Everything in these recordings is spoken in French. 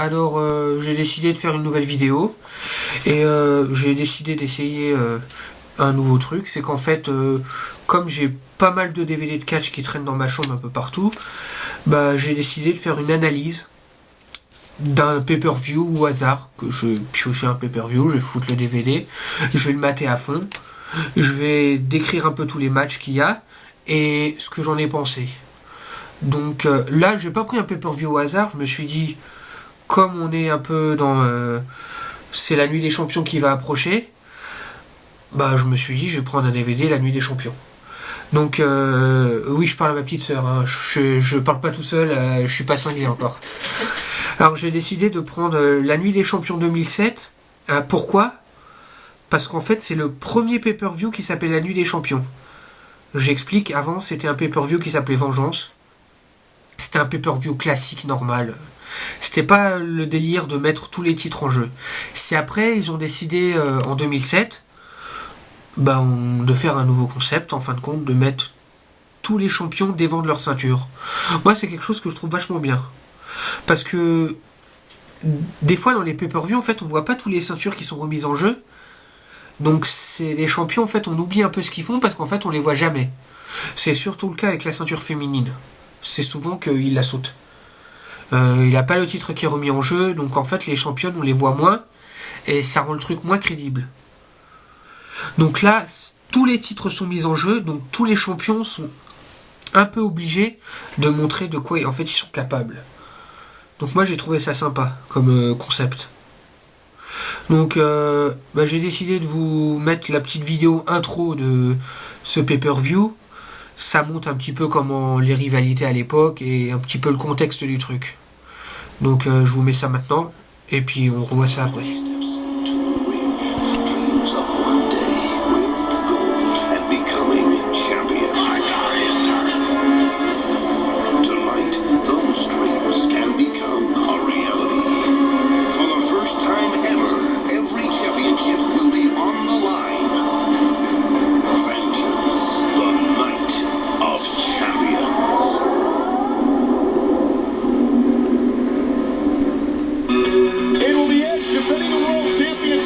Alors j'ai décidé de faire une nouvelle vidéo et j'ai décidé d'essayer un nouveau truc. C'est qu'en fait, comme j'ai pas mal de DVD de catch qui traînent dans ma chambre un peu partout, bah j'ai décidé de faire une analyse d'un pay-per-view au hasard, que je vais piocher un pay-per-view, je vais foutre le DVD, je vais le mater à fond, je vais décrire un peu tous les matchs qu'il y a et ce que j'en ai pensé. Donc là, j'ai pas pris un pay-per-view au hasard, je me suis dit, comme on est un peu dans... c'est la nuit des champions qui va approcher, bah je me suis dit, je vais prendre un DVD, la nuit des champions. Donc oui, je parle à ma petite sœur, hein. Je parle pas tout seul, je suis pas cinglé encore. Alors j'ai décidé de prendre la nuit des champions 2007. Pourquoi ? Parce qu'en fait c'est le premier pay-per-view qui s'appelle la nuit des champions. J'explique, avant c'était un pay-per-view qui s'appelait Vengeance. C'était un pay-per-view classique, normal. C'était pas le délire de mettre tous les titres en jeu. C'est après, ils ont décidé en 2007 de faire un nouveau concept, en fin de compte, de mettre tous les champions défendre leur ceinture. Moi c'est quelque chose que je trouve vachement bien. Parce que des fois dans les pay-per-view en fait on voit pas tous les ceintures qui sont remises en jeu. Donc c'est les champions en fait on oublie un peu ce qu'ils font parce qu'en fait on les voit jamais. C'est surtout le cas avec la ceinture féminine. C'est souvent qu'il la saute. Il n'a pas le titre qui est remis en jeu, donc en fait les championnes on les voit moins et ça rend le truc moins crédible. Donc là tous les titres sont mis en jeu, donc tous les champions sont un peu obligés de montrer de quoi en fait ils sont capables. Donc moi j'ai trouvé ça sympa comme concept. Donc j'ai décidé de vous mettre la petite vidéo intro de ce pay-per-view. Ça montre un petit peu comment les rivalités à l'époque et un petit peu le contexte du truc. Donc je vous mets ça maintenant et puis on revoit ça après.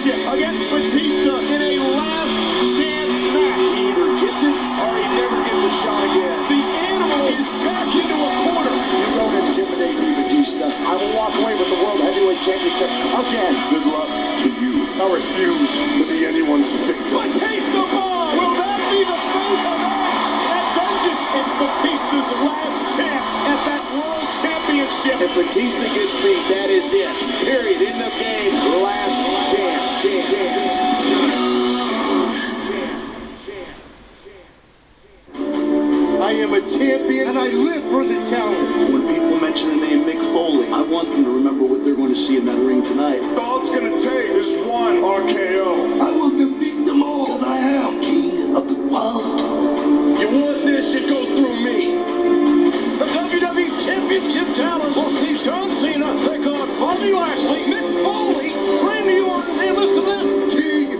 Against Batista in a last chance match. He either gets it or he never gets a shot again. The animal is back into a corner. You don't intimidate me, Batista. I will walk away with the World Heavyweight Championship again. Good luck to you. I refuse to be anyone's victim. Batista bomb! Will that be the fate of X? That vengeance is Batista's last chance at that World Championship. If Batista gets beat, that is it. Period. In the game. Last chance. I am a champion and I live for the talent. When people mention the name Mick Foley, I want them to remember what they're going to see in that ring tonight. All it's going to take is one RKO. I will defeat them all because I am king of the world. You want this, you go through me. The WWE Championship talent will see John Cena take on Bobby Lashley, Mick Foley, Randy Orton, and listen to this. King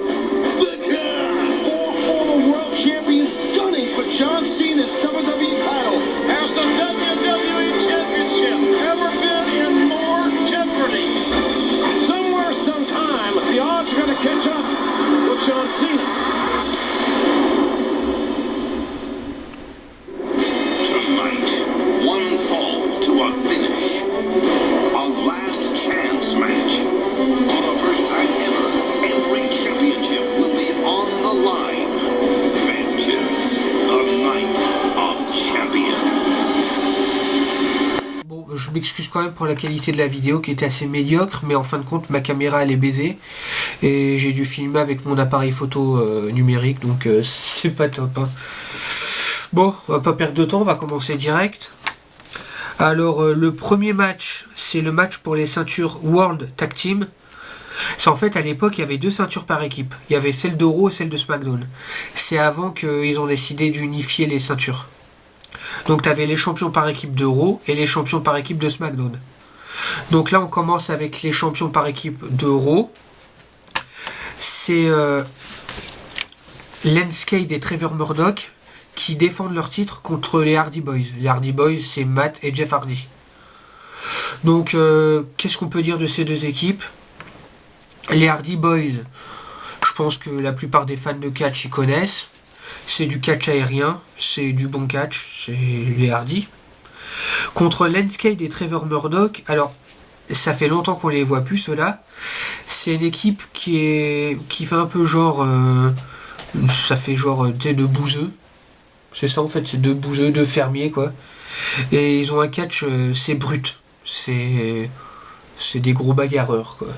the God. Four former world champions gunning for John Cena's WWE title. Has the WWE Championship ever been in more jeopardy? Somewhere, sometime, the odds are going to catch up with John Cena. Tonight, one fall to a finish. A last chance match. For the first time ever, every championship will be on the line. Vengeance, the night of champions. Bon, je m'excuse quand même pour la qualité de la vidéo qui était assez médiocre, mais en fin de compte ma caméra elle est baisée et j'ai dû filmer avec mon appareil photo numérique, donc c'est pas top, hein. Bon, on va pas perdre de temps, on va commencer direct. Alors le premier match, c'est le match pour les ceintures World Tag Team. C'est en fait à l'époque il y avait deux ceintures par équipe. Il y avait celle de Raw et celle de SmackDown. C'est avant qu'ils ont décidé d'unifier les ceintures. Donc tu avais les champions par équipe de Raw et les champions par équipe de SmackDown. Donc là on commence avec les champions par équipe de Raw. C'est Lance Cade et Trevor Murdoch qui défendent leur titre contre les Hardy Boys. Les Hardy Boys, c'est Matt et Jeff Hardy. Donc, qu'est-ce qu'on peut dire de ces deux équipes? Les Hardy Boys, je pense que la plupart des fans de catch y connaissent. C'est du catch aérien, c'est du bon catch, c'est les Hardy. Contre Lance Cade et Trevor Murdoch, alors ça fait longtemps qu'on les voit plus ceux-là. C'est une équipe qui fait un peu genre, ça fait genre de bouseux. C'est ça en fait, c'est deux bouseux, deux fermiers quoi. Et ils ont un catch, c'est brut, c'est des gros bagarreurs quoi.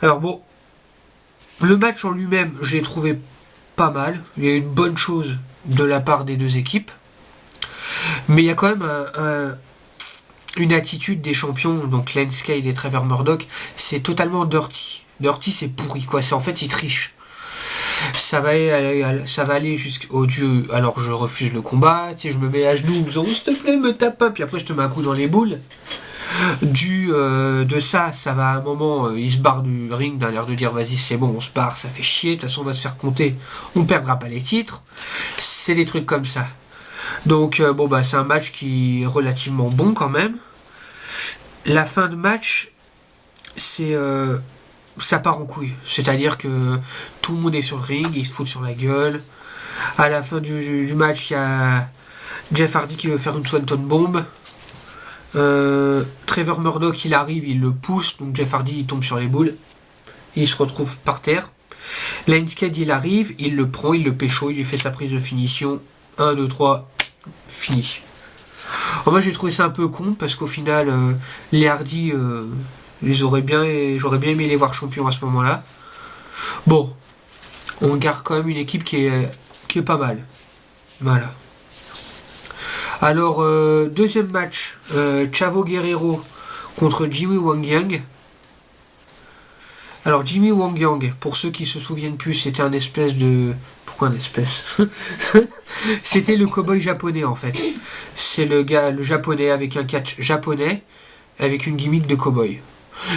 Alors bon, le match en lui-même, je l'ai trouvé pas mal. Il y a eu une bonne chose de la part des deux équipes. Mais il y a quand même une attitude des champions, donc Lance Cade et Trevor Murdoch, c'est totalement dirty. Dirty, c'est pourri, quoi. C'est en fait, ils trichent. Ça va aller jusqu'au dieu. Alors, je refuse le combat. Tu sais, je me mets à genoux en disant, s'il te plaît, me tape pas. Puis après, je te mets un coup dans les boules. De ça va à un moment, il se barre du ring d'un air de dire vas-y c'est bon on se barre, ça fait chier, de toute façon on va se faire compter, on perdra pas les titres, c'est des trucs comme ça. Donc bon bah c'est un match qui est relativement bon quand même. La fin de match, c'est ça part en couille, c'est-à-dire que tout le monde est sur le ring, ils se foutent sur la gueule. À la fin du match, il y a Jeff Hardy qui veut faire une Swanton Bomb. Trevor Murdoch il arrive, il le pousse, donc Jeff Hardy il tombe sur les boules, il se retrouve par terre. Lance Cade il arrive, il le prend, il le pécho, il lui fait sa prise de finition, 1, 2, 3, fini. Alors moi j'ai trouvé ça un peu con parce qu'au final les Hardy j'aurais bien aimé les voir champions à ce moment là. Bon, on garde quand même une équipe qui est pas mal, voilà. Alors, deuxième match, Chavo Guerrero contre Jimmy Wang Yang. Alors, Jimmy Wang Yang, pour ceux qui se souviennent plus, c'était un espèce de... Pourquoi un espèce? C'était le cow-boy japonais, en fait. C'est le japonais avec un catch japonais, avec une gimmick de cow-boy.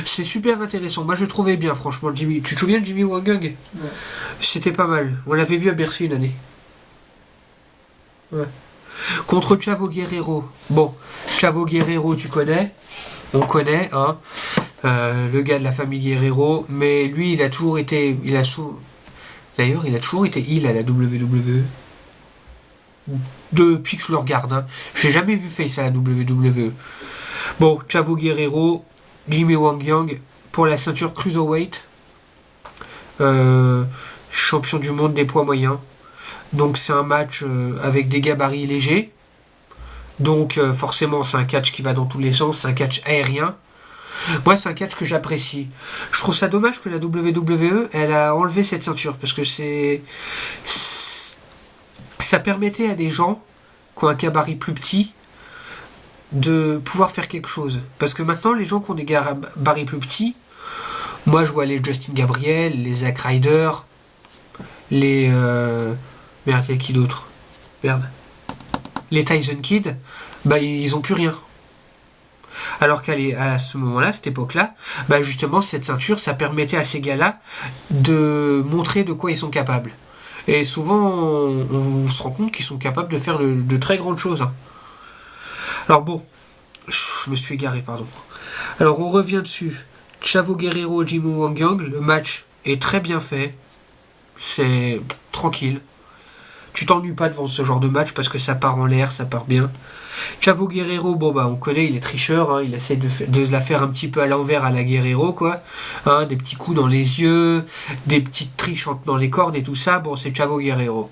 C'est super intéressant. Moi, je trouvais bien, franchement, Jimmy. Tu te souviens de Jimmy Wang Yang? Ouais. C'était pas mal. On l'avait vu à Bercy une année. Ouais. Contre Chavo Guerrero. Bon, Chavo Guerrero, tu connais. On connaît, hein. Le gars de la famille Guerrero. Mais lui, il a toujours été... D'ailleurs, il a toujours été heel à la WWE. Depuis que je le regarde, hein. J'ai jamais vu face à la WWE. Bon, Chavo Guerrero, Jimmy Wang Yang pour la ceinture Cruiserweight. Champion du monde des poids moyens. Donc c'est un match avec des gabarits légers. Donc forcément c'est un catch qui va dans tous les sens, c'est un catch aérien. Moi c'est un catch que j'apprécie. Je trouve ça dommage que la WWE elle a enlevé cette ceinture parce que ça permettait à des gens qui ont un gabarit plus petit de pouvoir faire quelque chose. Parce que maintenant les gens qui ont des gabarits plus petits, moi je vois les Justin Gabriel, les Zack Ryder, les... Merde, il y a qui d'autre? Merde. Les Tyson Kidd, bah ils ont plus rien. Alors qu'à ce moment-là, cette époque-là, bah justement cette ceinture, ça permettait à ces gars-là de montrer de quoi ils sont capables. Et souvent, on se rend compte qu'ils sont capables de faire de très grandes choses. Hein. Alors bon, je me suis égaré, pardon. Alors on revient dessus. Chavo Guerrero, Jimmy Wang Yang, le match est très bien fait. C'est tranquille. Tu t'ennuies pas devant ce genre de match parce que ça part en l'air, ça part bien. Chavo Guerrero, bon bah on connaît, il est tricheur, hein, il essaie de la faire un petit peu à l'envers à la Guerrero quoi. Hein, des petits coups dans les yeux, des petites triches dans les cordes et tout ça, bon c'est Chavo Guerrero.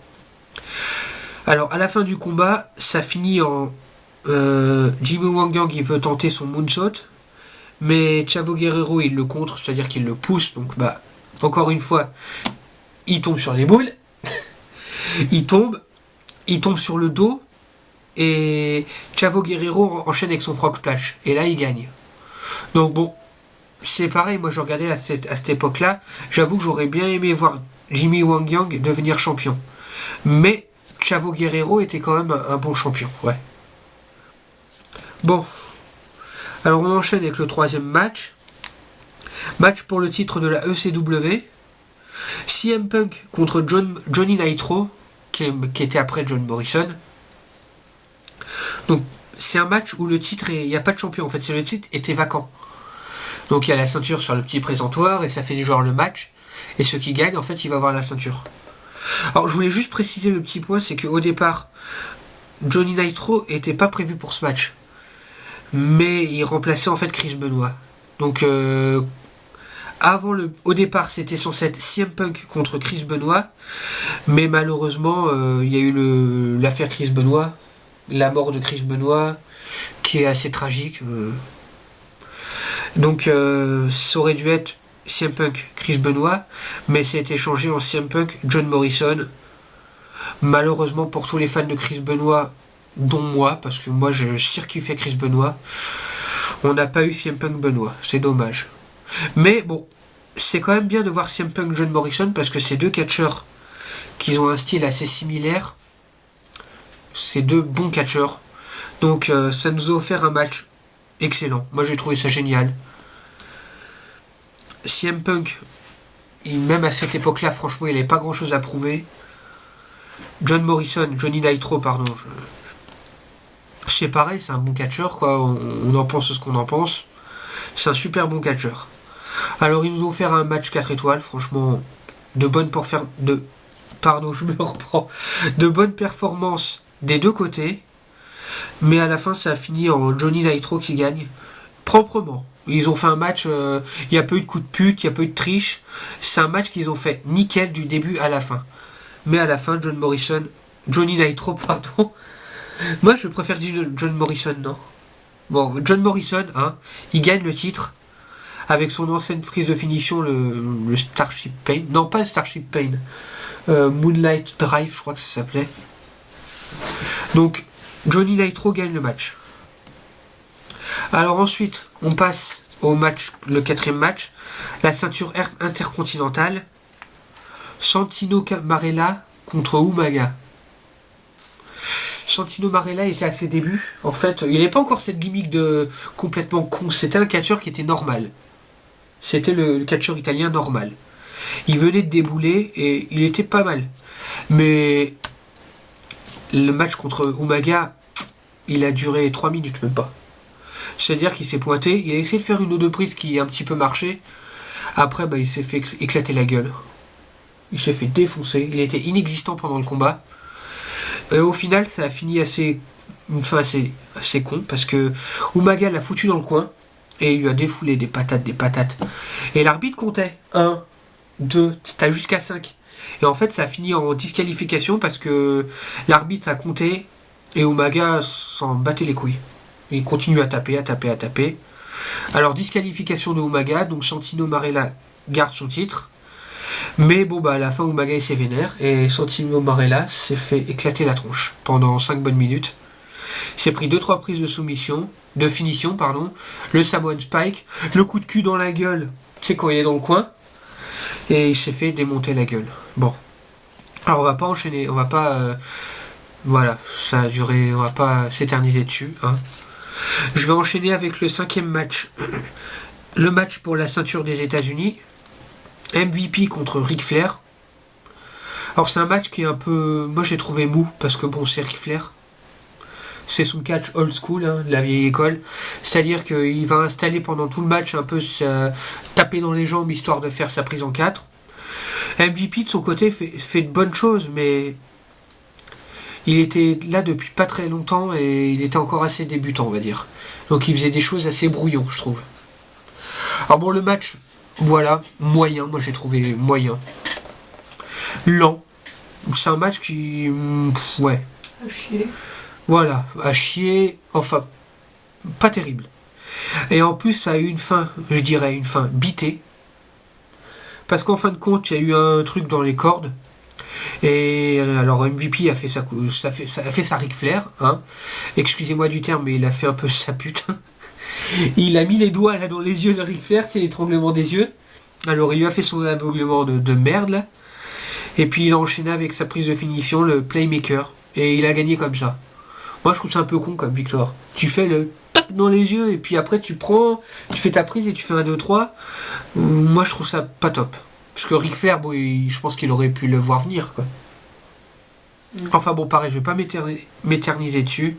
Alors à la fin du combat, ça finit en Jimmy Wang Yang il veut tenter son moonsault, mais Chavo Guerrero il le contre, c'est-à-dire qu'il le pousse, donc bah encore une fois, il tombe sur les boules. Il tombe sur le dos et Chavo Guerrero enchaîne avec son frog splash et là il gagne. Donc bon, c'est pareil, moi je regardais à cette époque-là, j'avoue que j'aurais bien aimé voir Jimmy Wang Yang devenir champion. Mais Chavo Guerrero était quand même un bon champion, ouais. Bon, alors on enchaîne avec le troisième match. Match pour le titre de la ECW. CM Punk contre Johnny Nitro, qui était après John Morrison. Donc c'est un match où le titre, il n'y a pas de champion en fait, c'est le titre était vacant. Donc il y a la ceinture sur le petit présentoir et ça fait du genre le match. Et ceux qui gagnent, en fait, il va avoir la ceinture. Alors je voulais juste préciser le petit point, c'est qu'au départ, Johnny Nitro était pas prévu pour ce match. Mais il remplaçait en fait Chris Benoit. Donc au départ, c'était censé être CM Punk contre Chris Benoit. Mais malheureusement, il y a eu l'affaire Chris Benoit. La mort de Chris Benoit, qui est assez tragique. Donc ça aurait dû être CM Punk, Chris Benoit, mais ça a été changé en CM Punk, John Morrison. Malheureusement pour tous les fans de Chris Benoit, dont moi, parce que moi je surkiffais Chris Benoit, on n'a pas eu CM Punk Benoit, c'est dommage. Mais bon, c'est quand même bien de voir CM Punk, John Morrison, parce que c'est deux catcheurs qui ont un style assez similaire. C'est deux bons catcheurs. Donc ça nous a offert un match excellent. Moi j'ai trouvé ça génial. CM Punk, même à cette époque-là, franchement, il n'avait pas grand-chose à prouver. Johnny Nitro, pardon. C'est pareil, c'est un bon catcheur, quoi. On en pense ce qu'on en pense. C'est un super bon catcheur. Alors, ils nous ont offert un match 4 étoiles, franchement, de bonnes performances des deux côtés. Mais à la fin, ça a fini en Johnny Nitro qui gagne proprement. Ils ont fait un match, il n'y a pas eu de coup de pute, il n'y a pas eu de triche. C'est un match qu'ils ont fait nickel du début à la fin. Mais à la fin, Johnny Nitro, pardon. Moi, je préfère dire John Morrison, non. Bon, John Morrison, hein, il gagne le titre avec son ancienne prise de finition, le Starship Pain. Non, pas le Starship Pain. Moonlight Drive, je crois que ça s'appelait. Donc, Johnny Nitro gagne le match. Alors ensuite, on passe au match, le quatrième match, la ceinture intercontinentale, Santino Marella contre Umaga. Santino Marella était à ses débuts. En fait, il n'avait pas encore cette gimmick de complètement con. C'était un catcheur qui était normal. C'était le catcheur italien normal. Il venait de débouler et il était pas mal. Mais le match contre Umaga, il a duré 3 minutes, même pas. C'est-à-dire qu'il s'est pointé, il a essayé de faire une ou deux prises qui a un petit peu marché. Après, il s'est fait éclater la gueule. Il s'est fait défoncer. Il était inexistant pendant le combat. Et au final, ça a fini une fin assez con, parce que Umaga l'a foutu dans le coin et il lui a défoulé des patates. Et l'arbitre comptait 1, 2, t'as jusqu'à 5. Et en fait, ça a fini en disqualification parce que l'arbitre a compté et Umaga s'en battait les couilles. Il continue à taper. Alors, disqualification de Umaga, donc Santino Marella garde son titre. Mais bon, à la fin, Umaga il s'est vénère et Santino Marella s'est fait éclater la tronche pendant 5 bonnes minutes. Il s'est pris 2-3 prises de finition, le Samoan Spike, le coup de cul dans la gueule, c'est quand il est dans le coin, et il s'est fait démonter la gueule. Bon. Alors, on va pas enchaîner, voilà, ça a duré, on va pas s'éterniser dessus, hein. Je vais enchaîner avec le 5e match. Le match pour la ceinture des États-Unis. MVP contre Ric Flair. Alors c'est un match qui est un peu... Moi j'ai trouvé mou, parce que bon, c'est Ric Flair. C'est son catch old school, hein, de la vieille école. C'est-à-dire qu'il va installer pendant tout le match un peu taper dans les jambes, histoire de faire sa prise en 4. MVP de son côté fait de bonnes choses, mais... Il était là depuis pas très longtemps et il était encore assez débutant, on va dire. Donc il faisait des choses assez brouillons, je trouve. Alors bon, le match, voilà, moyen. Moi j'ai trouvé moyen. Lent. C'est un match qui... ouais. À chier. Voilà, à chier. Enfin, pas terrible. Et en plus, ça a eu une fin, je dirais, une fin bitée. Parce qu'en fin de compte, il y a eu un truc dans les cordes. Et alors MVP a fait sa Ric Flair, hein. Excusez-moi du terme, mais il a fait un peu sa pute. Il a mis les doigts là dans les yeux de Ric Flair, c'est l'étranglement des yeux. Alors il lui a fait son aveuglement de merde là. Et puis il a enchaîné avec sa prise de finition, le Playmaker. Et il a gagné comme ça. Moi je trouve ça un peu con comme victoire. Tu fais le tac dans les yeux et puis après tu fais ta prise et tu fais un 2-3. Moi je trouve ça pas top. Parce que Ric Flair, je pense qu'il aurait pu le voir venir, quoi. Enfin bon, pareil, je vais pas m'éterniser dessus.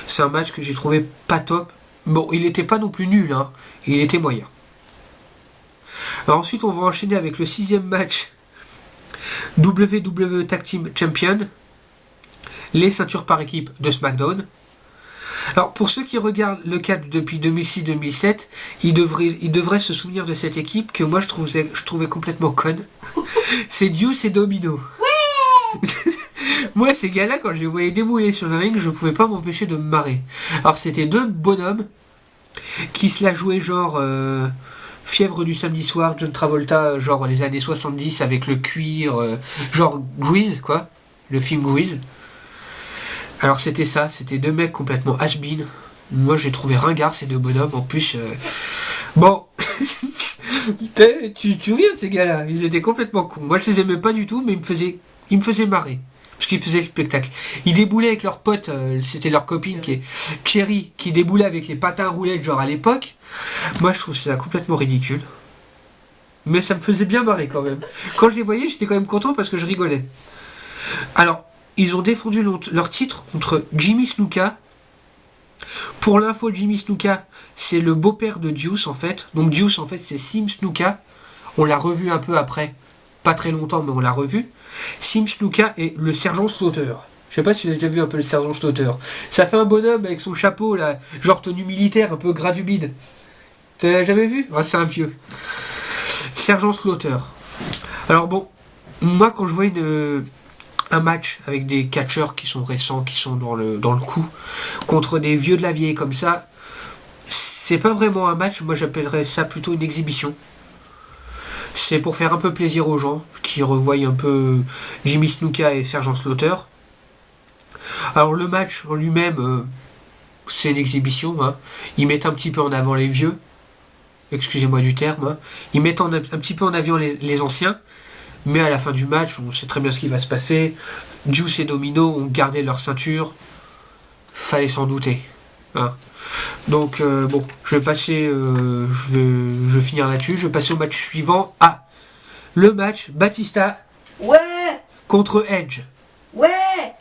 C'est un match que j'ai trouvé pas top. Bon, il n'était pas non plus nul, hein. Il était moyen. Alors ensuite, on va enchaîner avec le 6e match WWE Tag Team Champion. Les ceintures par équipe de SmackDown. Alors pour ceux qui regardent le catch depuis 2006-2007, ils devraient se souvenir de cette équipe que moi je trouvais complètement conne. C'est Deuce et Domino. Ouais. Moi ces gars-là, quand je les voyais débouler sur le ring, je pouvais pas m'empêcher de me marrer. Alors c'était deux bonhommes qui se la jouaient genre Fièvre du samedi soir, John Travolta, genre les années 70 avec le cuir, genre Grease quoi, le film Grease. Alors c'était ça, c'était deux mecs complètement has-been. Moi j'ai trouvé ringard ces deux bonhommes, en plus... Bon, tu riens de ces gars-là, ils étaient complètement cons. Moi je les aimais pas du tout, mais ils me faisaient marrer. Parce qu'ils faisaient le spectacle. Ils déboulaient avec leurs potes, c'était leur copine qui est Cherry, qui déboulait avec les patins roulettes genre à l'époque. Moi je trouve ça complètement ridicule. Mais ça me faisait bien marrer quand même. Quand je les voyais, j'étais quand même content parce que je rigolais. Alors, ils ont défendu leur titre contre Jimmy Snuka. Pour l'info, Jimmy Snuka, c'est le beau-père de Deuce en fait. Donc Deuce en fait c'est Sim Snuka. On l'a revu un peu après. Pas très longtemps mais on l'a revu. Sim Snuka est le sergent Slaughter. Je sais pas si vous avez déjà vu un peu le sergent Slaughter. Ça fait un bonhomme avec son chapeau là, genre tenue militaire, un peu gras du bide. Tu l'as jamais vu? Ah, c'est un vieux. Sergent Slaughter. Alors bon, moi quand je vois un match avec des catcheurs qui sont récents, qui sont dans le coup, contre des vieux de la vieille comme ça, c'est pas vraiment un match, moi j'appellerais ça plutôt une exhibition. C'est pour faire un peu plaisir aux gens qui revoient un peu Jimmy Snuka et Sergent Slaughter. Alors le match en lui-même, c'est une exhibition, hein. Ils mettent un petit peu en avant les vieux, excusez-moi du terme, hein. Ils mettent un petit peu en avant les anciens. Mais à la fin du match, on sait très bien ce qui va se passer. Deuce et Domino ont gardé leur ceinture. Fallait s'en douter. Hein. Donc, bon, je vais passer. Je vais finir là-dessus. Je vais passer au match suivant. Ah, le match Batista. Ouais. Contre Edge. Ouais.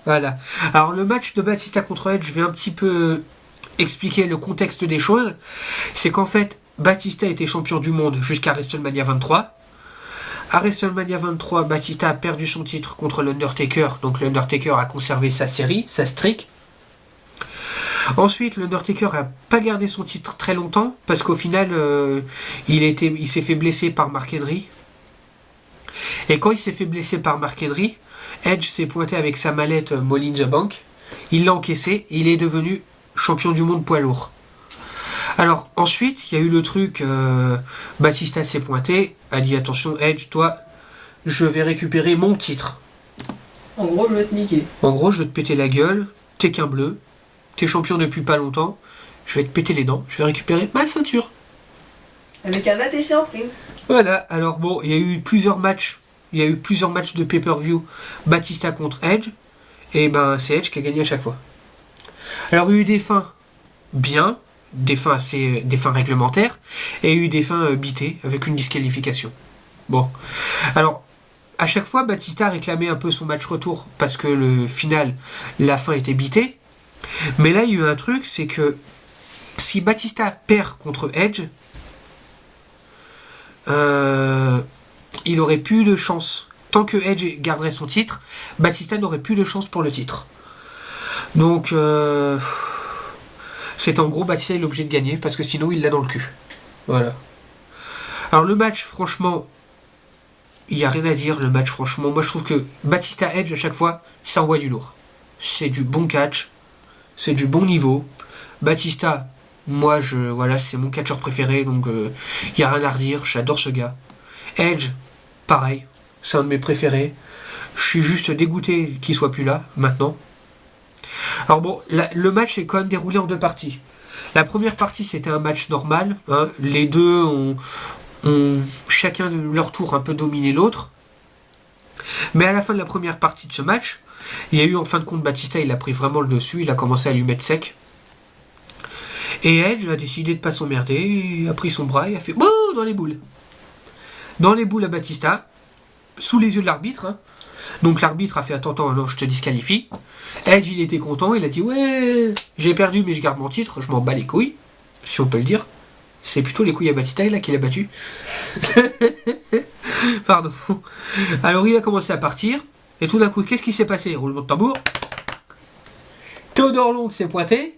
Voilà. Alors, le match de Batista contre Edge, je vais un petit peu expliquer le contexte des choses. C'est qu'en fait, Batista était champion du monde jusqu'à WrestleMania 23. À WrestleMania 23, Batista a perdu son titre contre l'Undertaker, donc l'Undertaker a conservé sa série, sa streak. Ensuite, l'Undertaker n'a pas gardé son titre très longtemps, parce qu'au final, il s'est fait blesser par Mark Henry. Et quand il s'est fait blesser par Mark Henry, Edge s'est pointé avec sa mallette Money in the Bank, il l'a encaissé, et il est devenu champion du monde poids lourd. Alors ensuite, il y a eu le truc, Batista s'est pointé, a dit attention Edge, toi, je vais récupérer mon titre. En gros, je vais te niquer. En gros, je vais te péter la gueule, t'es qu'un bleu, t'es champion depuis pas longtemps, je vais te péter les dents, je vais récupérer ma ceinture. Avec un ATC en prime. Voilà, alors bon, il y a eu plusieurs matchs de pay-per-view, Batista contre Edge, et ben c'est Edge qui a gagné à chaque fois. Alors il y a eu des fins bien, des fins réglementaires, et il y a eu des fins bitées avec une disqualification. Bon, alors à chaque fois Batista réclamait un peu son match retour parce que le final, la fin était bitée, mais là il y a eu un truc, c'est que si Batista perd contre Edge, il aurait plus de chance. Tant que Edge garderait son titre, Batista n'aurait plus de chance pour le titre. Donc c'est en gros Batista il est obligé de gagner parce que sinon il l'a dans le cul. Voilà. Alors le match, franchement, il n'y a rien à dire. Le match, franchement, moi je trouve que Batista Edge à chaque fois, ça envoie du lourd. C'est du bon catch, c'est du bon niveau. Batista, moi voilà, c'est mon catcheur préféré, donc il n'y a rien à redire. J'adore ce gars. Edge, pareil, c'est un de mes préférés. Je suis juste dégoûté qu'il soit plus là maintenant. Alors bon, le match est quand même déroulé en deux parties. La première partie, c'était un match normal. Hein. Les deux ont chacun de leur tour un peu dominé l'autre. Mais à la fin de la première partie de ce match, il y a eu en fin de compte Batista, il a pris vraiment le dessus, il a commencé à lui mettre sec. Et Edge a décidé de pas s'emmerder, il a pris son bras et a fait bouh dans les boules. Dans les boules à Batista, sous les yeux de l'arbitre. Hein. Donc l'arbitre a fait attends, non, je te disqualifie. Edge, il était content, il a dit ouais, j'ai perdu mais je garde mon titre, je m'en bats les couilles, si on peut le dire. C'est plutôt les couilles à Batista là qu'il a battu. Pardon. Alors il a commencé à partir, et tout d'un coup, qu'est-ce qui s'est passé? Roulement de tambour. Théodore Long s'est pointé,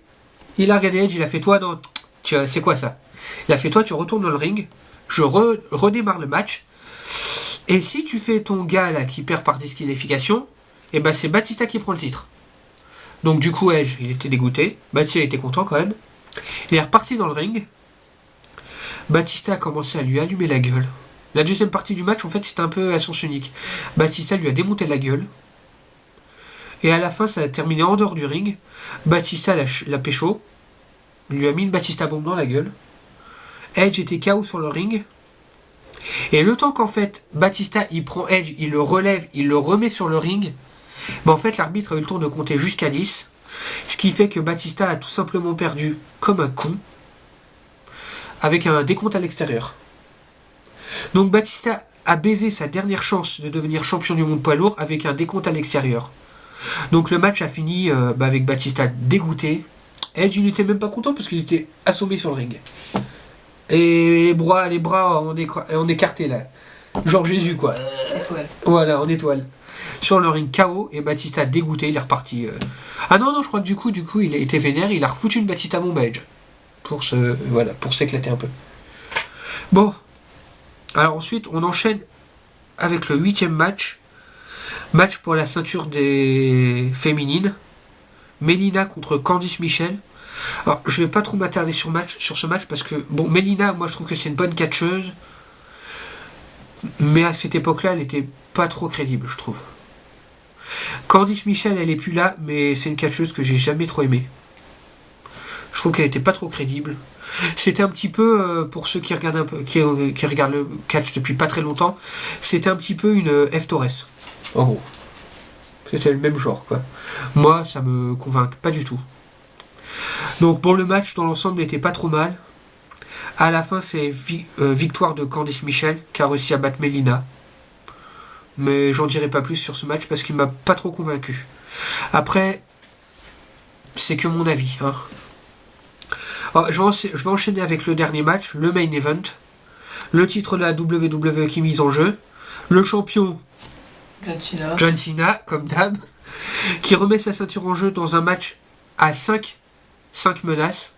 il a regardé Edge, il a fait toi, non, c'est quoi ça? Il a fait toi, tu retournes dans le ring, je redémarre le match, et si tu fais ton gars là qui perd par disqualification, et ben c'est Batista qui prend le titre. Donc du coup Edge, il était dégoûté, Batista était content quand même, il est reparti dans le ring, Batista a commencé à lui allumer la gueule. La deuxième partie du match, en fait, c'était un peu à sens unique. Batista lui a démonté la gueule. Et à la fin, ça a terminé en dehors du ring. Batista l'a pécho. Il lui a mis une Batista bombe dans la gueule. Edge était KO sur le ring. Et le temps qu'en fait, Batista, il prend Edge, il le relève, il le remet sur le ring. Ben en fait, l'arbitre a eu le temps de compter jusqu'à 10. Ce qui fait que Batista a tout simplement perdu comme un con. Avec un décompte à l'extérieur. Donc Batista a baisé sa dernière chance de devenir champion du monde poids lourd avec un décompte à l'extérieur. Donc le match a fini avec Batista dégoûté. Edge, il n'était même pas content parce qu'il était assommé sur le ring. Et les bras en écarté là. Genre Jésus quoi. Étoile. Voilà, en étoile. Sur le ring KO, et Batista dégoûté, il est reparti. Ah non, je crois que du coup il a été vénère, il a refoutu une Batista bombe à Edge. Pour s'éclater un peu. Bon. Alors ensuite, on enchaîne avec le 8e match. Match pour la ceinture des féminines. Melina contre Candice Michel. Alors, je vais pas trop m'attarder sur ce match parce que, bon, Melina, moi je trouve que c'est une bonne catcheuse. Mais à cette époque-là, elle était pas trop crédible, je trouve. Candice Michel, elle est plus là, mais c'est une catcheuse que j'ai jamais trop aimée. Je trouve qu'elle était pas trop crédible. C'était un petit peu, pour ceux qui regardent qui regardent le catch depuis pas très longtemps, c'était un petit peu une F Torres, en gros. C'était le même genre, quoi. Moi, ça me convainc pas du tout. Donc, bon, le match dans l'ensemble n'était pas trop mal. À la fin, c'est victoire de Candice Michel qui a réussi à battre Melina. Mais j'en dirai pas plus sur ce match parce qu'il m'a pas trop convaincu. Après, c'est que mon avis, hein. Alors, je vais enchaîner avec le dernier match, le main event. Le titre de la WWE qui est mis en jeu. Le champion John Cena, comme d'hab, qui remet sa ceinture en jeu dans un match à 5 menaces.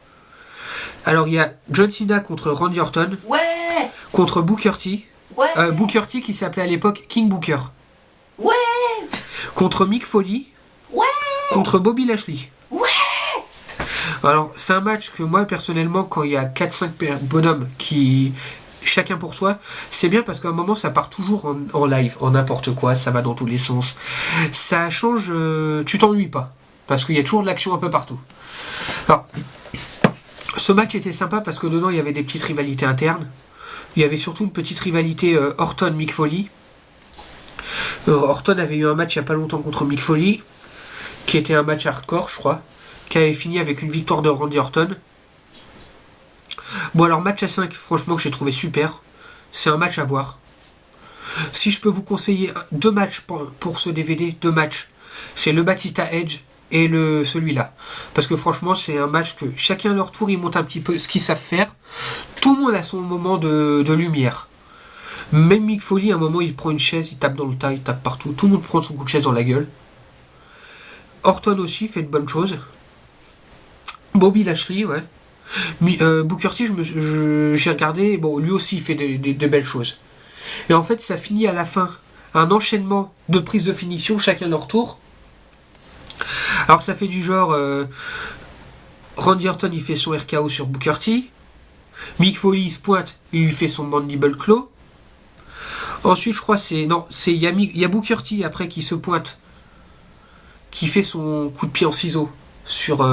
Alors il y a John Cena contre Randy Orton. Ouais. Contre Booker T. Ouais. Booker T qui s'appelait à l'époque King Booker. Ouais. Contre Mick Foley. Ouais. Contre Bobby Lashley. Ouais. Alors, c'est un match que moi, personnellement, quand il y a 4-5 bonhommes qui... chacun pour soi, c'est bien parce qu'à un moment, ça part toujours en live, en n'importe quoi, ça va dans tous les sens. Ça change... tu t'ennuies pas. Parce qu'il y a toujours de l'action un peu partout. Alors, ce match était sympa parce que dedans, il y avait des petites rivalités internes. Il y avait surtout une petite rivalité Orton-Mick Foley. Orton avait eu un match il n'y a pas longtemps contre Mick Foley, qui était un match hardcore, je crois, qui avait fini avec une victoire de Randy Orton. Bon alors match à 5, franchement que j'ai trouvé super. C'est un match à voir. Si je peux vous conseiller 2 matchs pour ce DVD, 2 matchs, c'est le Batista Edge et celui-là. Parce que franchement c'est un match que chacun à leur tour ils montent un petit peu ce qu'ils savent faire. Tout le monde a son moment de lumière. Même Mick Foley à un moment il prend une chaise, il tape dans le tas, il tape partout. Tout le monde prend son coup de chaise dans la gueule. Orton aussi fait de bonnes choses. Bobby Lashley, ouais. Booker T, j'ai regardé, bon, lui aussi il fait de belles choses. Et en fait, ça finit à la fin un enchaînement de prises de finition, chacun leur tour. Alors ça fait du genre, Randy Orton il fait son RKO sur Booker T. Mick Foley il se pointe, il lui fait son Mandible Claw. Ensuite, je crois il y a Booker T après qui se pointe, qui fait son coup de pied en ciseaux sur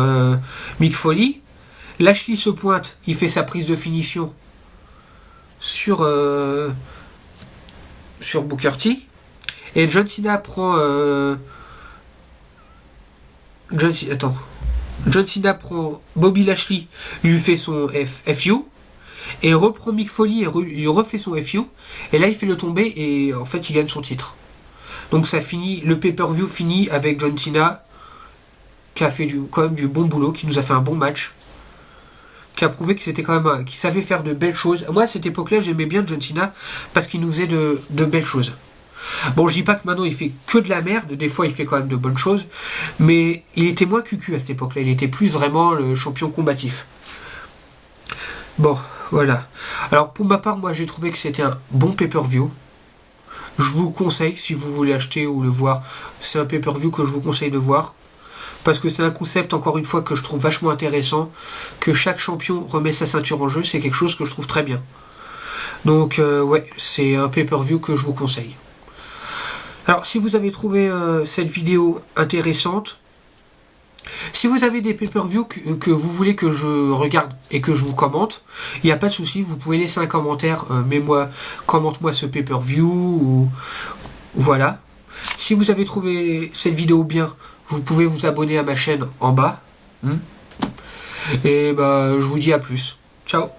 Mick Foley. Lashley se pointe, il fait sa prise de finition sur Booker T. Et John Cena prend John Cena prend Bobby Lashley, lui fait son FU et reprend Mick Foley et lui refait son FU, et là il fait le tomber et en fait il gagne son titre. Donc ça finit, le pay-per-view finit avec John Cena qui a fait quand même du bon boulot, qui nous a fait un bon match, qui a prouvé que c'était quand même, qu'il savait faire de belles choses. Moi à cette époque-là j'aimais bien John Cena parce qu'il nous faisait de belles choses. Bon, je dis pas que maintenant il fait que de la merde, des fois il fait quand même de bonnes choses, mais il était moins cucu à cette époque-là, il était plus vraiment le champion combatif. Bon, voilà. Alors pour ma part, moi j'ai trouvé que c'était un bon pay-per-view. Je vous conseille, si vous voulez acheter ou le voir, c'est un pay-per-view que je vous conseille de voir. Parce que c'est un concept, encore une fois, que je trouve vachement intéressant. Que chaque champion remet sa ceinture en jeu, c'est quelque chose que je trouve très bien. Donc, ouais, c'est un pay-per-view que je vous conseille. Alors, si vous avez trouvé cette vidéo intéressante, si vous avez des pay-per-view que vous voulez que je regarde et que je vous commente, il n'y a pas de souci, vous pouvez laisser un commentaire, commente-moi ce pay-per-view, ou voilà. Si vous avez trouvé cette vidéo bien, vous pouvez vous abonner à ma chaîne en bas. Et bah, je vous dis à plus. Ciao.